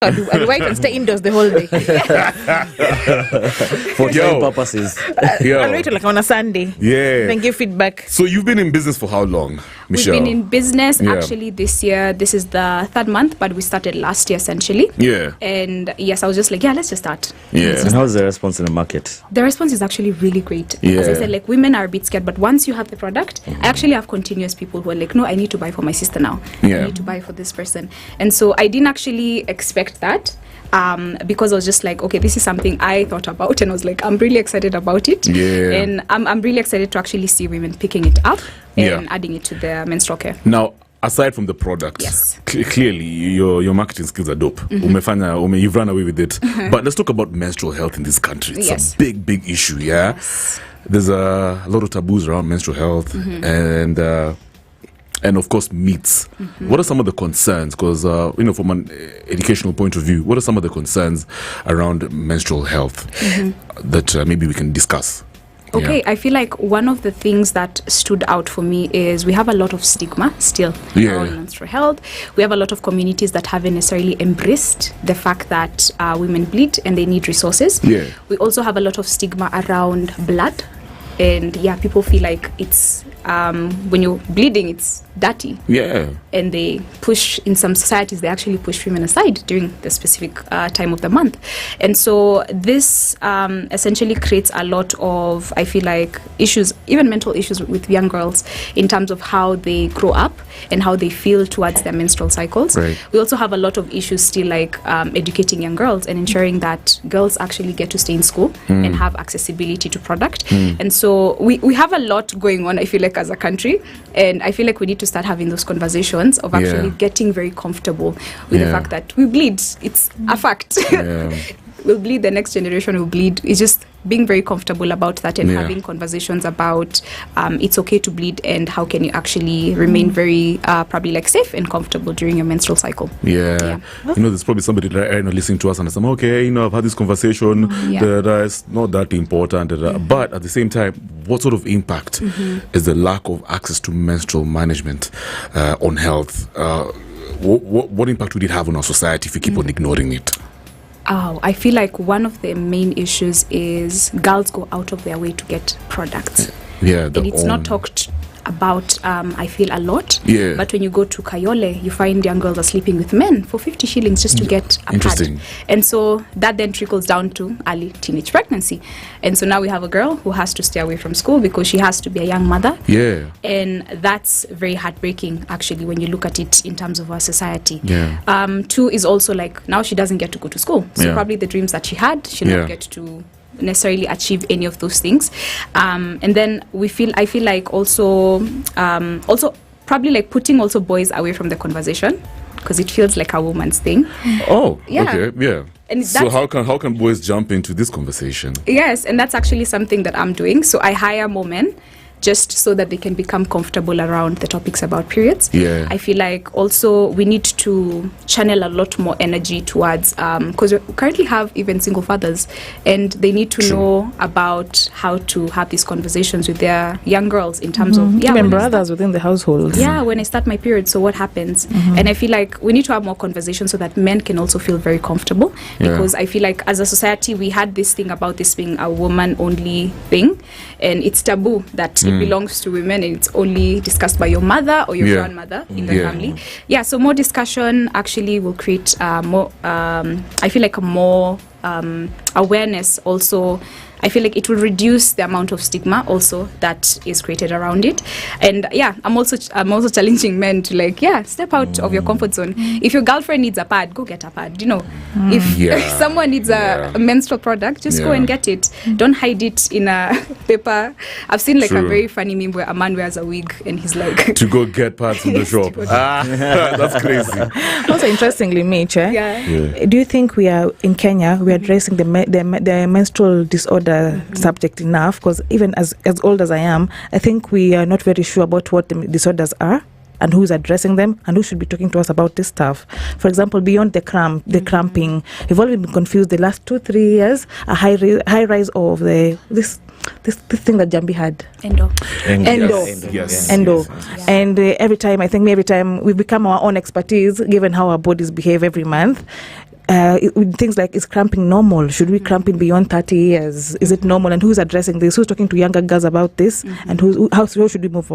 I can stay indoors the whole day. For time purposes. I'll wait till like on a Sunday. Yeah. Then give feedback. So you've been in business for how long, Mitchelle? We've been in business actually this year. This is the third month, but we started last year essentially. Yeah. And yes, I was just like, let's just start. Yeah. And how's the response in the market? The response is actually really great. Yeah. As I said, like women are a bit scared, but once you have the product, I actually have continuous people who are like, no, I need to buy for my sister now. Yeah. I need to buy for this person. And so I didn't actually expect that. Because I was just like, okay, this is something I thought about, and I was like, I'm really excited about it. Yeah. And I'm really excited to actually see women picking it up and adding it to their menstrual care. Now, aside from the product, yes, clearly your marketing skills are dope. You've run away with it. But let's talk about menstrual health in this country. It's a big issue, yeah? Yes. There's a lot of taboos around menstrual health and of course myths. What are some of the concerns? Because from an educational point of view, what are some of the concerns around menstrual health that maybe we can discuss? Okay, I feel like one of the things that stood out for me is we have a lot of stigma still around menstrual health. We have a lot of communities that haven't necessarily embraced the fact that women bleed and they need resources. Yeah. We also have a lot of stigma around blood. And people feel like it's when you're bleeding, it's dirty. Yeah. And they push, in some societies, they actually push women aside during the specific time of the month. And so this essentially creates a lot of, I feel like, issues, even mental issues with young girls in terms of how they grow up and how they feel towards their menstrual cycles. Right. We also have a lot of issues still, like educating young girls and ensuring that girls actually get to stay in school and have accessibility to product. And so we have a lot going on, I feel like, as a country, and I feel like we need to start having those conversations of actually getting very comfortable with the fact that we bleed. It's a fact. We'll bleed, the next generation will bleed. It's just being very comfortable about that and having conversations about it's okay to bleed and how can you actually remain very probably like safe and comfortable during your menstrual cycle. There's probably somebody right now listening to us and saying, okay, I've had this conversation that is not that important, but at the same time, what sort of impact is the lack of access to menstrual management on health? What impact would it have on our society if we keep on ignoring it? I feel like one of the main issues is girls go out of their way to get products. And it's not talked about, I feel, a lot. But when you go to Kayole, you find young girls are sleeping with men for 50 shillings just to get a pad. And so that then trickles down to early teenage pregnancy. And so now we have a girl who has to stay away from school because she has to be a young mother. And that's very heartbreaking, actually, when you look at it in terms of our society. Two is also like, now she doesn't get to go to school. So probably the dreams that she had, she'll not get to necessarily achieve any of those things. And then I feel like also probably like putting also boys away from the conversation because it feels like a woman's thing. And so how can boys jump into this conversation? Yes, and that's actually something that I'm doing. So I hire more men just so that they can become comfortable around the topics about periods. I feel like also we need to channel a lot more energy towards, because we currently have even single fathers, and they need to know about how to have these conversations with their young girls in terms of even brothers within the household. When I start my period, so what happens? And I feel like we need to have more conversations so that men can also feel very comfortable, because I feel like as a society we had this thing about this being a woman only thing, and it's taboo that it belongs to women and it's only discussed by your mother or your grandmother in the family. So more discussion actually will create more, I feel like a more awareness also. I feel like it will reduce the amount of stigma also that is created around it. And I'm also challenging men to step out of your comfort zone. If your girlfriend needs a pad, go get a pad. If someone needs a menstrual product, just go and get it. Don't hide it in a paper. I've seen a very funny meme where a man wears a wig and he's like to go get pads in the shop. That's crazy. Also, interestingly, Mitch, do you think we are in Kenya? We are addressing the menstrual disorder subject enough? Because even as old as I am, I think we are not very sure about what the disorders are and who's addressing them and who should be talking to us about this stuff. For example, beyond the cramping, we've all been confused the last 2-3 years. A high rise of this thing that Jambi had. Endo. Yes. And every time we become our own expertise, given how our bodies behave every month. things like, is cramping normal? Should we cramping beyond 30 years? Is it normal? And who's addressing this? Who's talking to younger girls about this? And how should we move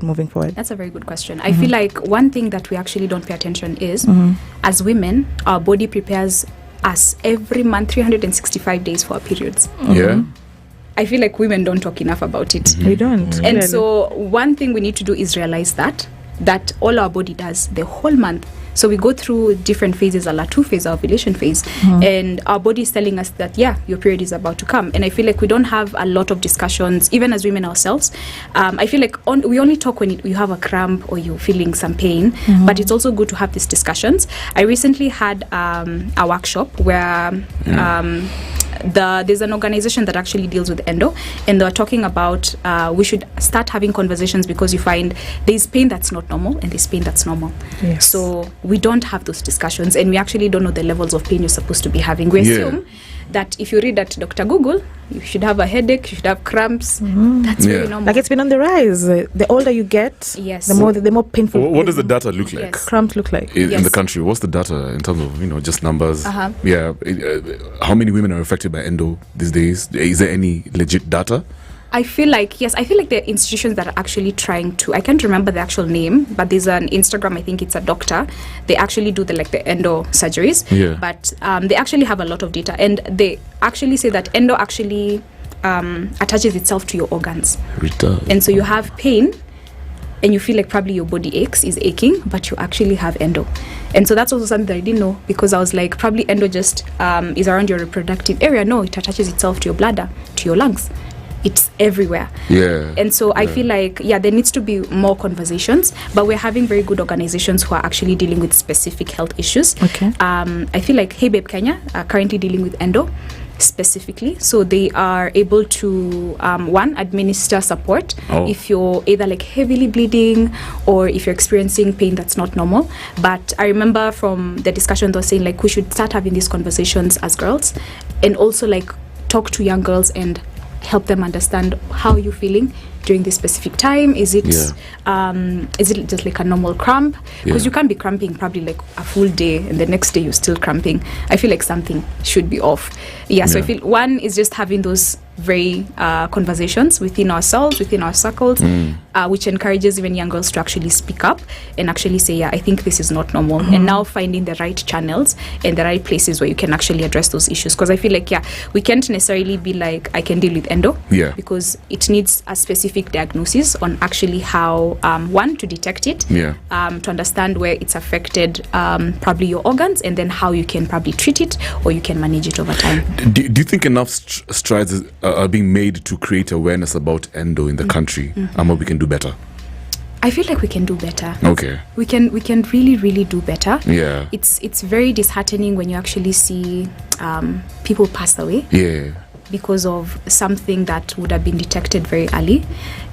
moving forward? That's a very good question. I feel like one thing that we actually don't pay attention is, as women, our body prepares us every month 365 days for our periods. Yeah. I feel like women don't talk enough about it. We don't. And so one thing we need to do is realize that all our body does the whole month. So we go through different phases, a la 2 phase, our ovulation phase, and our body is telling us that, your period is about to come. And I feel like we don't have a lot of discussions, even as women ourselves. I feel like we only talk when you have a cramp or you're feeling some pain, but it's also good to have these discussions. I recently had a workshop where there's an organization that actually deals with endo, and they're talking about we should start having conversations, because you find there's pain that's not normal and there's pain that's normal. Yes. So we don't have those discussions, and we actually don't know the levels of pain you're supposed to be having. We assume that if you read at Dr. Google, you should have a headache, you should have cramps. That's very normal. Like, it's been on the rise. The older you get, the more painful. What does the data look like? Cramps look like in the country? What's the data in terms of just numbers? How many women are affected by endo these days? Is there any legit data? I feel like there are institutions that are actually trying to, I can't remember the actual name, but there's an Instagram, I think it's a doctor. They actually do the endo surgeries, but they actually have a lot of data, and they actually say that endo actually attaches itself to your organs. It does. And so you have pain, and you feel like probably your body is aching, but you actually have endo. And so that's also something that I didn't know, because I was like, probably endo just is around your reproductive area. No, it attaches itself to your bladder, to your lungs. It's everywhere. And so I feel like there needs to be more conversations, but we're having very good organizations who are actually dealing with specific health issues. I feel like Hey Babe Kenya are currently dealing with endo specifically, so they are able to administer support if you're either like heavily bleeding or if you're experiencing pain that's not normal. But I remember from the discussion they were saying, like, we should start having these conversations as girls, and also like talk to young girls and help them understand how you're feeling during this specific time. Is it just like a normal cramp? Because you can't be cramping probably like a full day and the next day you're still cramping. I feel like something should be off. So I feel one is just having those very conversations within ourselves, within our circles, which encourages even young girls to actually speak up and actually say, I think this is not normal. And now finding the right channels and the right places where you can actually address those issues. Because I feel like, we can't necessarily be like, I can deal with endo, because it needs a specific diagnosis on actually how, one, to detect it, to understand where it's affected probably your organs, and then how you can probably treat it or you can manage it over time. Do you think enough strides are being made to create awareness about endo in the country, and what we can do better? I feel like we can do better. Okay. We can really, really do better. Yeah. It's very disheartening when you actually see people pass away. Yeah. Because of something that would have been detected very early.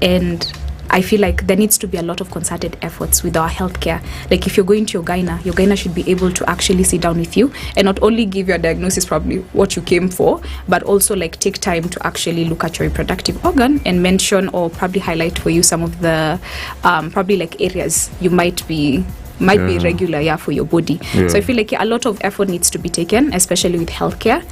And I feel like there needs to be a lot of concerted efforts with our healthcare. Like, if you're going to your gyna should be able to actually sit down with you and not only give your diagnosis, probably what you came for, but also like take time to actually look at your reproductive organ and mention or probably highlight for you some of the probably like areas you might be irregular for your body. So I feel like a lot of effort needs to be taken, especially with healthcare.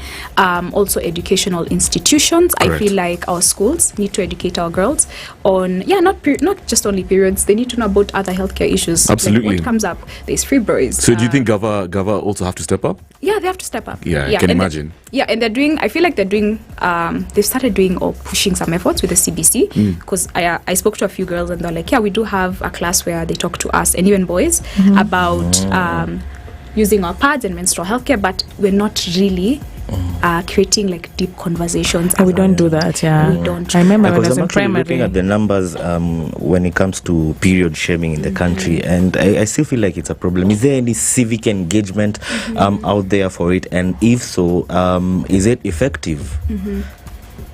Also educational institutions. Correct. I feel like our schools need to educate our girls on not just only periods. They need to know about other healthcare issues. Absolutely. Like what comes up, there's fibroids. So do you think Gava also have to step up? Yeah, they have to step up. Yeah, I can imagine. And they're doing, I feel like they're doing, they've started doing or pushing some efforts with the CBC, because I spoke to a few girls and they're like, we do have a class where they talk to us and even boys about using our pads and menstrual healthcare, but we're not really creating like deep conversations. We don't do that. We don't. I remember when I was I'm in primary. looking at the numbers when it comes to period shaming in the country, and I still feel like it's a problem. Is there any civic engagement out there for it, and if so, is it effective?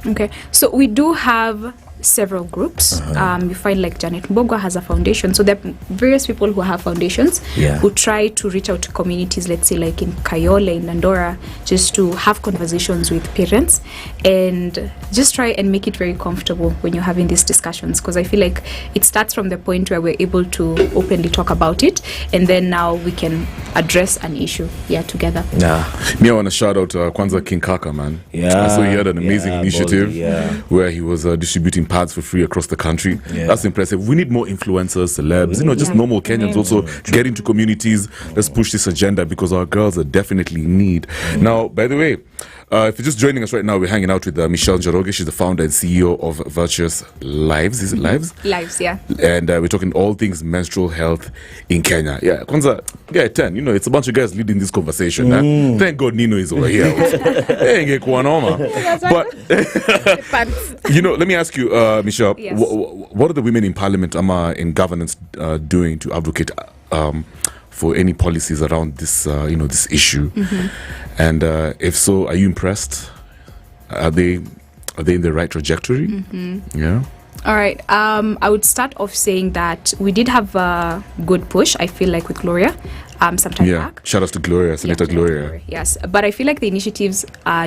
Okay, so we do have several groups. You find like Janet Mbogwa has a foundation. So there are various people who have foundations who try to reach out to communities, let's say like in Kayole, in Dandora, just to have conversations with parents and just try and make it very comfortable when you're having these discussions. Because I feel like it starts from the point where we're able to openly talk about it, and then now we can address an issue together. Me, I want to shout out Kwanzaa King Kaka, man. So he had an amazing initiative where he was distributing pads for free across the country. That's impressive. We need more influencers, celebs, just normal Kenyans also get into communities. Let's push this agenda because our girls are definitely in need. Now, by the way, if you're just joining us right now, we're hanging out with Mitchelle Njoroge. She's the founder and CEO of Virtuous Lives. Is it Lives? Lives, yeah. And we're talking all things menstrual health in Kenya. Yeah, Kwanzaa, 10. It's a bunch of guys leading this conversation. Thank God Nino is over here. But, let me ask you, Mitchelle, what are the women in parliament, in governance, doing to advocate for any policies around this, this issue? And if so, are you impressed? Are they in the right trajectory? Yeah. All right. I would start off saying that we did have a good push, I feel like, with Gloria sometime back. Shout out to Gloria, Senator Gloria. Yes. But I feel like the initiatives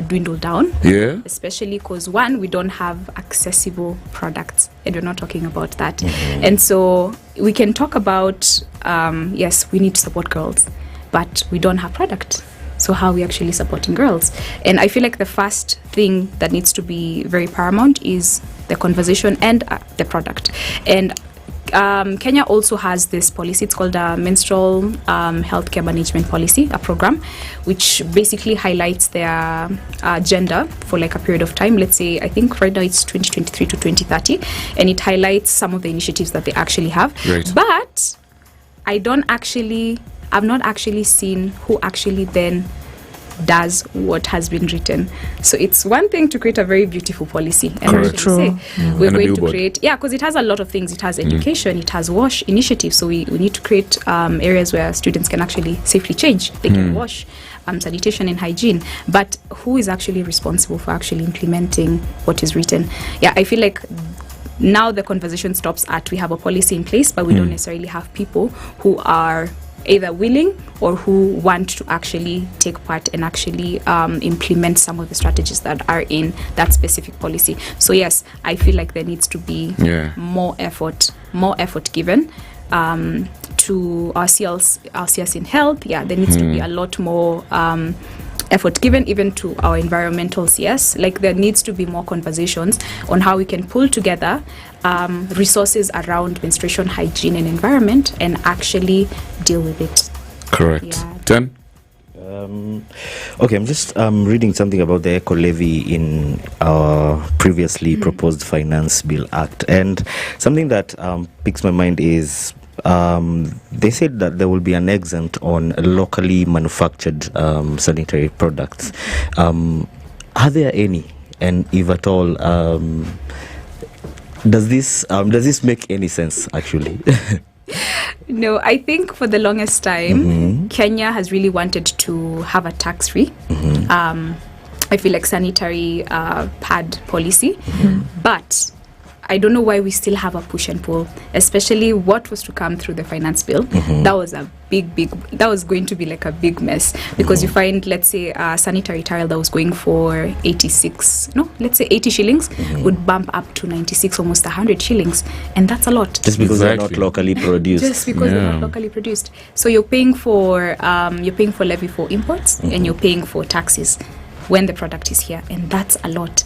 dwindled down. Yeah. Especially because, one, we don't have accessible products. And we're not talking about that. And so we can talk about, yes, we need to support girls, but we don't have product. So how are we actually supporting girls? And I feel like the first thing that needs to be very paramount is the conversation and the product. And Kenya also has this policy. It's called a Menstrual Healthcare Management Policy, a program, which basically highlights their agenda for like a period of time. Let's say, I think right now it's 2023 to 2030. And it highlights some of the initiatives that they actually have. Right. But I've not actually seen who actually then does what has been written. So it's one thing to create a very beautiful policy and actually say we're going to create, because it has a lot of things. It has education, it has wash initiatives. So we need to create areas where students can actually safely change. They can wash, sanitation and hygiene. But who is actually responsible for actually implementing what is written? I feel like now the conversation stops at we have a policy in place, but we don't necessarily have people who are either willing or who want to actually take part and actually implement some of the strategies that are in that specific policy. So yes, I feel like there needs to be more effort given to our CS in health. There needs to be a lot more effort given even to our environmental CS. Like there needs to be more conversations on how we can pull together resources around menstruation, hygiene and environment and actually deal with it. Correct. 10? Okay, I'm just reading something about the Eco Levy in our previously proposed Finance Bill Act, and something that piques my mind is they said that there will be an exempt on locally manufactured sanitary products. Are there any? And if at all, does this make any sense actually? No, I think for the longest time, Kenya has really wanted to have a tax-free, I feel like sanitary pad policy, but I don't know why we still have a push and pull, especially what was to come through the finance bill. That was a that was going to be like a big mess because you find, let's say, a sanitary tile that was going for 80 shillings would bump up to 96, almost 100 shillings. And that's a lot. Just because they're not locally produced. Just because they're not locally produced. So you're paying for levy for imports and you're paying for taxes when the product is here. And that's a lot.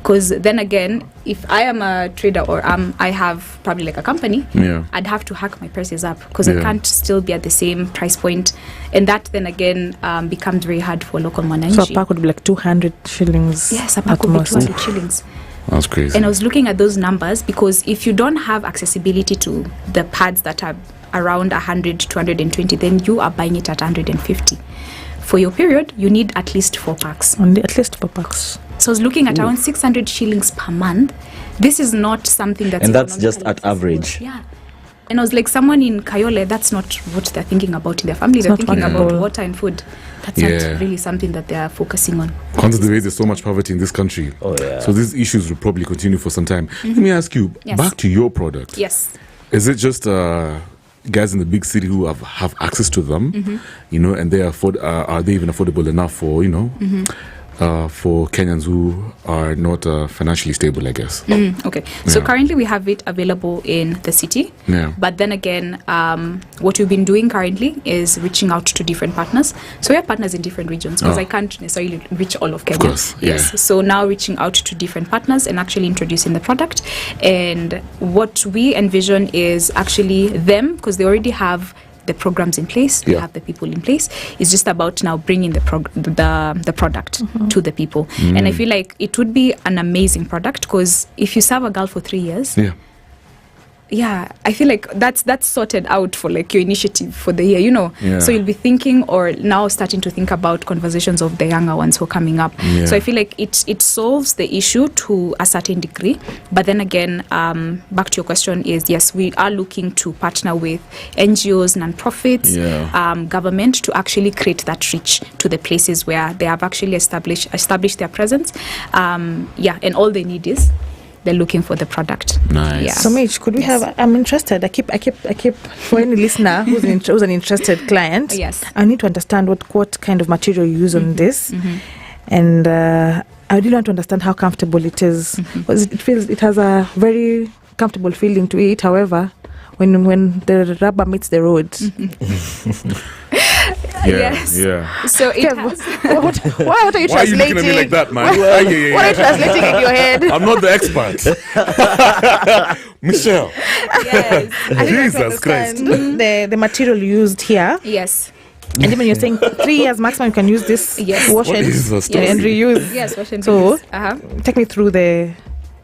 Because then again, if I am a trader or I have probably like a company, I'd have to hack my prices up because I can't still be at the same price point. And that then again becomes very hard for local mwananchi. So a pack would be like 200 shillings. Yes, a pack would be 200 shillings. That's crazy. And I was looking at those numbers because if you don't have accessibility to the pads that are around 100, 220, then you are buying it at 150. For your period, you need at least 4 packs. Only at least 4 packs. So I was looking at around 600 shillings per month. This is not something that's... And that's just at average. Yeah. And I was like, someone in Kayole, that's not what they're thinking about in their family. They're thinking about water and food. that's not really something that they are focusing on. Considering the way there's so much poverty in this country. So these issues will probably continue for some time. Let me ask you, back to your product. Yes. Is it just guys in the big city who have access to them, and they are they even affordable enough for, for Kenyans who are not financially stable, I guess? Okay. So currently we have it available in the city. But then again, what we've been doing currently is reaching out to different partners. So we have partners in different regions because I can't necessarily reach all of Kenya. Of course, yes. So now reaching out to different partners and actually introducing the product. And what we envision is actually them, because they already have the programs in place, we have the people in place. It's just about now bringing the product to the people. And I feel like it would be an amazing product, because if you serve a girl for 3 years, I feel like that's sorted out for like your initiative for the year, So you'll be thinking, or now starting to think about conversations of the younger ones who are coming up. So I feel like it solves the issue to a certain degree. But then again, back to your question is, yes, we are looking to partner with NGOs, non-profits, government, to actually create that reach to the places where they have actually established their presence. And all they need is they're looking for the product. Nice. Yeah. So Mitch, could we have? I'm interested. I keep. For any listener who's an interested client, I need to understand what kind of material you use on this, and I really want to understand how comfortable it is. Because it has a very comfortable feeling to it. However, when the rubber meets the road. So it has. What are you translating? Why are you looking at me like that, man? What are you translating in your head? I'm not the expert. Michelle. Yes. Jesus Christ. The material used here. Yes. And then when you're saying 3 years maximum, you can use this, wash it, and reuse. Yes, wash and reuse. Take me through the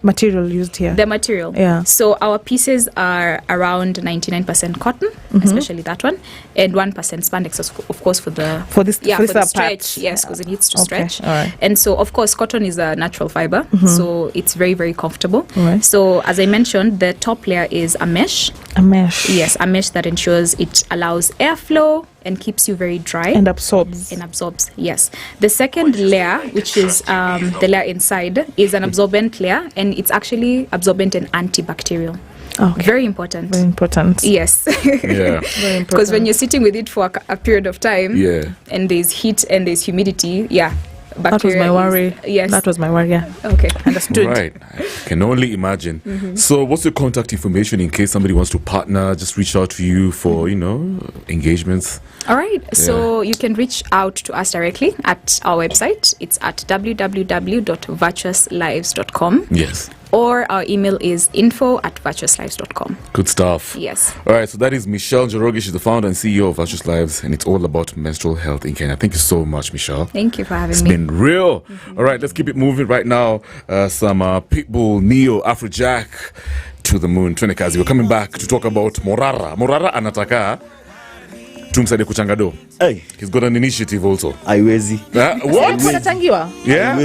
material used here. The material. Yeah. So our pieces are around 99% cotton, especially that one, and 1% spandex, of course, for the stretch. Yes, because it needs to stretch. All right. And so, of course, cotton is a natural fiber, so it's very, very comfortable. Right. So, as I mentioned, the top layer is a mesh. A mesh. Yes, a mesh that ensures it allows airflow and keeps you very dry. And absorbs. Yes. The second layer, which is the layer inside, is an absorbent layer, and it's actually absorbent and antibacterial. Okay. Very important. Very important. Yes. Very important. Because when you're sitting with it for a period of time, and there's heat and there's humidity, that was my worry. That was my worry. Okay, understood. Right. I can only imagine. So what's your contact information in case somebody wants to partner? Just reach out to you for, engagements. All right. So you can reach out to us directly at our website. It's at www.virtuouslives.com. Yes. Or our email is info@virtuouslives.com. Good stuff. Yes. All right, so that is Mitchelle Njoroge. She's the founder and CEO of Virtuous Lives, and it's all about menstrual health in Kenya. Thank you so much, Mitchelle. Thank you for having me. It's been real. All right, let's keep it moving right now. Some Pitbull, Neo, Afrojack, To the Moon. Twende we're coming back to talk about Morara. Morara anataka tumsaidie kuchangado. Hey. He's got an initiative also. Haiwezi. What? Unachangiwa? Yeah.